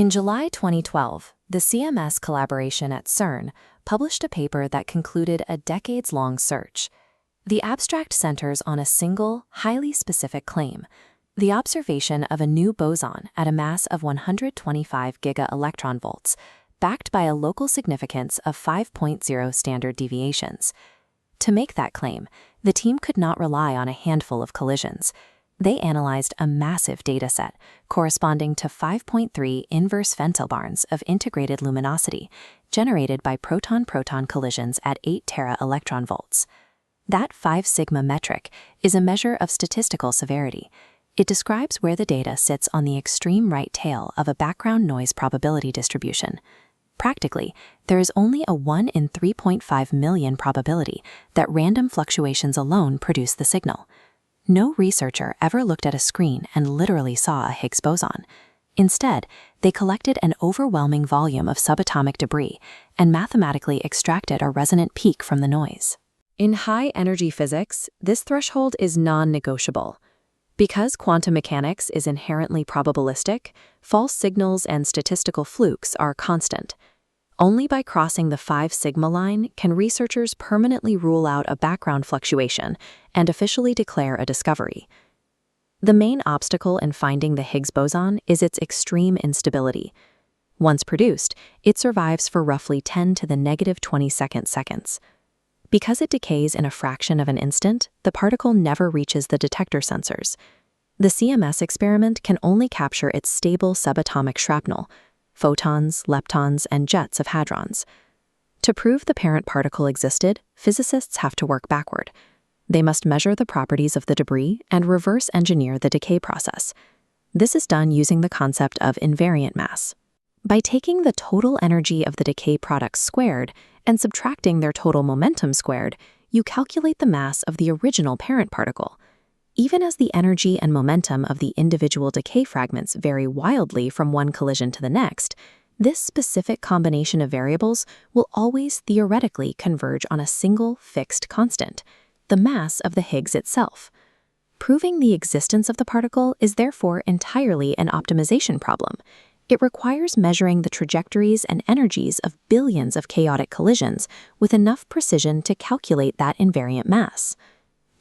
In July 2012, the CMS collaboration at CERN published a paper that concluded a decades-long search. The abstract centers on a single, highly specific claim: the observation of a new boson at a mass of 125 giga-electronvolts, backed by a local significance of 5.0 standard deviations. To make that claim, the team could not rely on a handful of collisions. They analyzed a massive dataset corresponding to 5.3 inverse femtobarns of integrated luminosity generated by proton-proton collisions at 8 tera-electronvolts. That 5 sigma metric is a measure of statistical severity. It describes where the data sits on the extreme right tail of a background noise probability distribution. Practically, there is only a 1 in 3.5 million probability that random fluctuations alone produce the signal. No researcher ever looked at a screen and literally saw a Higgs boson. Instead, they collected an overwhelming volume of subatomic debris and mathematically extracted a resonant peak from the noise. In high-energy physics, this threshold is non-negotiable. Because quantum mechanics is inherently probabilistic, false signals and statistical flukes are constant. Only by crossing the 5 sigma line can researchers permanently rule out a background fluctuation and officially declare a discovery. The main obstacle in finding the Higgs boson is its extreme instability. Once produced, it survives for roughly 10 to the negative 22nd seconds. Because it decays in a fraction of an instant, the particle never reaches the detector sensors. The CMS experiment can only capture its stable subatomic shrapnel, photons, leptons, and jets of hadrons. To prove the parent particle existed, physicists have to work backward. They must measure the properties of the debris and reverse engineer the decay process. This is done using the concept of invariant mass. By taking the total energy of the decay products squared and subtracting their total momentum squared, you calculate the mass of the original parent particle. Even as the energy and momentum of the individual decay fragments vary wildly from one collision to the next, this specific combination of variables will always theoretically converge on a single fixed constant, the mass of the Higgs itself. Proving the existence of the particle is therefore entirely an optimization problem. It requires measuring the trajectories and energies of billions of chaotic collisions with enough precision to calculate that invariant mass.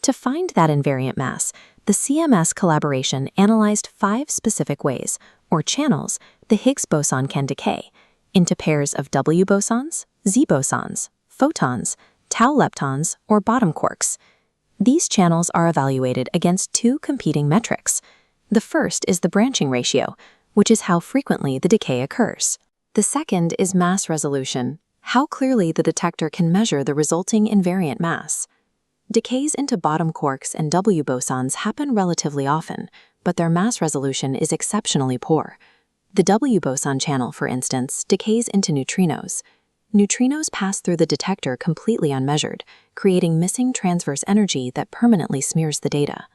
To find that invariant mass, the CMS collaboration analyzed 5 specific ways, or channels, the Higgs boson can decay, into pairs of W bosons, Z bosons, photons, tau leptons, or bottom quarks. These channels are evaluated against 2 competing metrics. The first is the branching ratio, which is how frequently the decay occurs. The second is mass resolution, how clearly the detector can measure the resulting invariant mass. Decays into bottom quarks and W bosons happen relatively often, but their mass resolution is exceptionally poor. The W boson channel, for instance, decays into neutrinos. Neutrinos pass through the detector completely unmeasured, creating missing transverse energy that permanently smears the data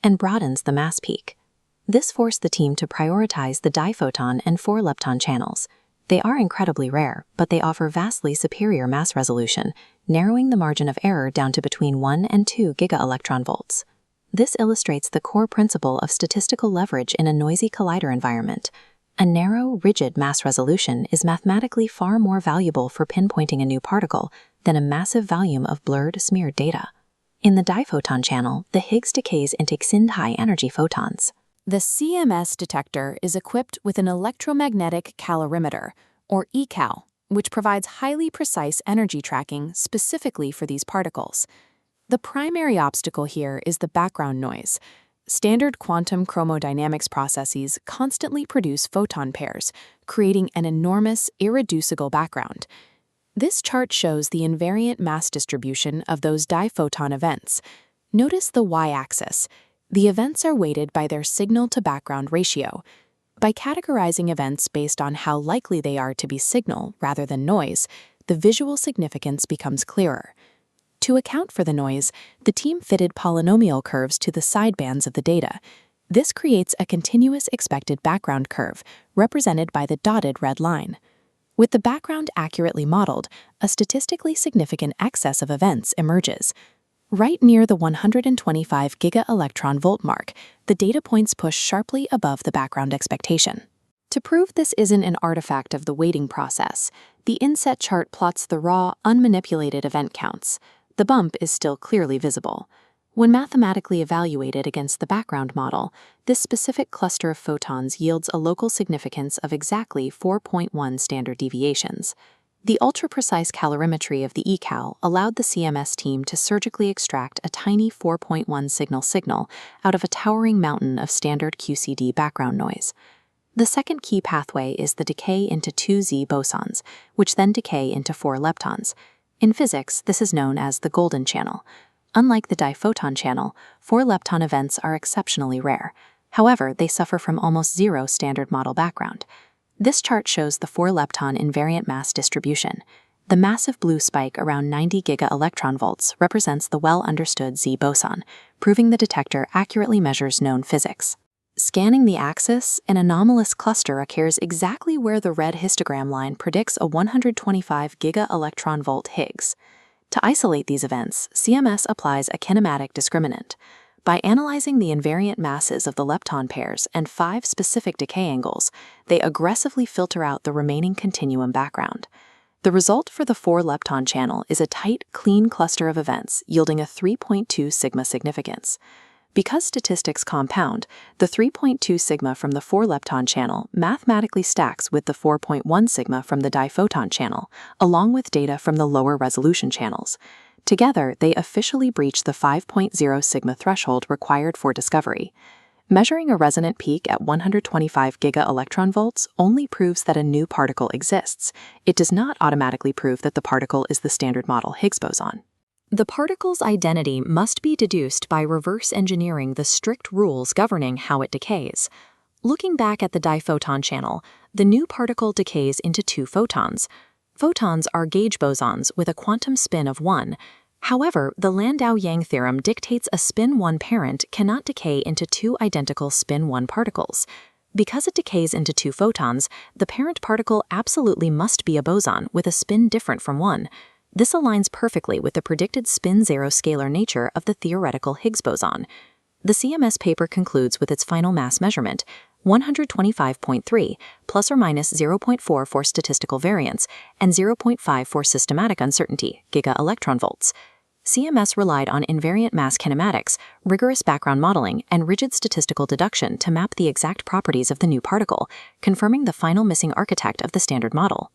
and broadens the mass peak. This forced the team to prioritize the diphoton and 4-lepton channels. They are incredibly rare, but they offer vastly superior mass resolution, narrowing the margin of error down to between 1 and 2 giga-electronvolts. This illustrates the core principle of statistical leverage in a noisy collider environment. A narrow, rigid mass resolution is mathematically far more valuable for pinpointing a new particle than a massive volume of blurred, smeared data. In the diphoton channel, the Higgs decays into high-energy photons. The CMS detector is equipped with an electromagnetic calorimeter, or ECAL, which provides highly precise energy tracking specifically for these particles. The primary obstacle here is the background noise. Standard quantum chromodynamics processes constantly produce photon pairs, creating an enormous, irreducible background. This chart shows the invariant mass distribution of those diphoton events. Notice the y-axis. The events are weighted by their signal-to-background ratio. By categorizing events based on how likely they are to be signal rather than noise, the visual significance becomes clearer. To account for the noise, the team fitted polynomial curves to the sidebands of the data. This creates a continuous expected background curve, represented by the dotted red line. With the background accurately modeled, a statistically significant excess of events emerges. Right near the 125 giga-electron volt mark, the data points push sharply above the background expectation. To prove this isn't an artifact of the weighting process, the inset chart plots the raw, unmanipulated event counts. The bump is still clearly visible. When mathematically evaluated against the background model, this specific cluster of photons yields a local significance of exactly 4.1 standard deviations. The ultra-precise calorimetry of the eCal allowed the CMS team to surgically extract a tiny 4.1 signal out of a towering mountain of standard QCD background noise. The second key pathway is the decay into 2Z bosons, which then decay into 4 leptons. In physics, this is known as the golden channel. Unlike the diphoton channel, 4-lepton events are exceptionally rare. However, they suffer from almost zero standard model background. This chart shows the 4-lepton invariant mass distribution. The massive blue spike around 90 giga-electronvolts represents the well-understood Z boson, proving the detector accurately measures known physics. Scanning the axis, an anomalous cluster occurs exactly where the red histogram line predicts a 125 giga-electronvolt Higgs. To isolate these events, CMS applies a kinematic discriminant. By analyzing the invariant masses of the lepton pairs and 5 specific decay angles, they aggressively filter out the remaining continuum background. The result for the 4-lepton channel is a tight, clean cluster of events yielding a 3.2 sigma significance. Because statistics compound, the 3.2 sigma from the 4-lepton channel mathematically stacks with the 4.1 sigma from the diphoton channel, along with data from the lower resolution channels. Together, they officially breach the 5.0 sigma threshold required for discovery. Measuring a resonant peak at 125 giga-electronvolts only proves that a new particle exists. It does not automatically prove that the particle is the standard model Higgs boson. The particle's identity must be deduced by reverse engineering the strict rules governing how it decays. Looking back at the diphoton channel, the new particle decays into 2 photons. Photons are gauge bosons with a quantum spin of 1. However, the Landau-Yang theorem dictates a spin 1 parent cannot decay into 2 identical spin 1 particles. Because it decays into 2 photons, the parent particle absolutely must be a boson with a spin different from 1. This aligns perfectly with the predicted spin-0 scalar nature of the theoretical Higgs boson. The CMS paper concludes with its final mass measurement, 125.3, plus or minus 0.4 for statistical variance, and 0.5 for systematic uncertainty, giga-electronvolts. CMS relied on invariant mass kinematics, rigorous background modeling, and rigid statistical deduction to map the exact properties of the new particle, confirming the final missing architect of the standard model.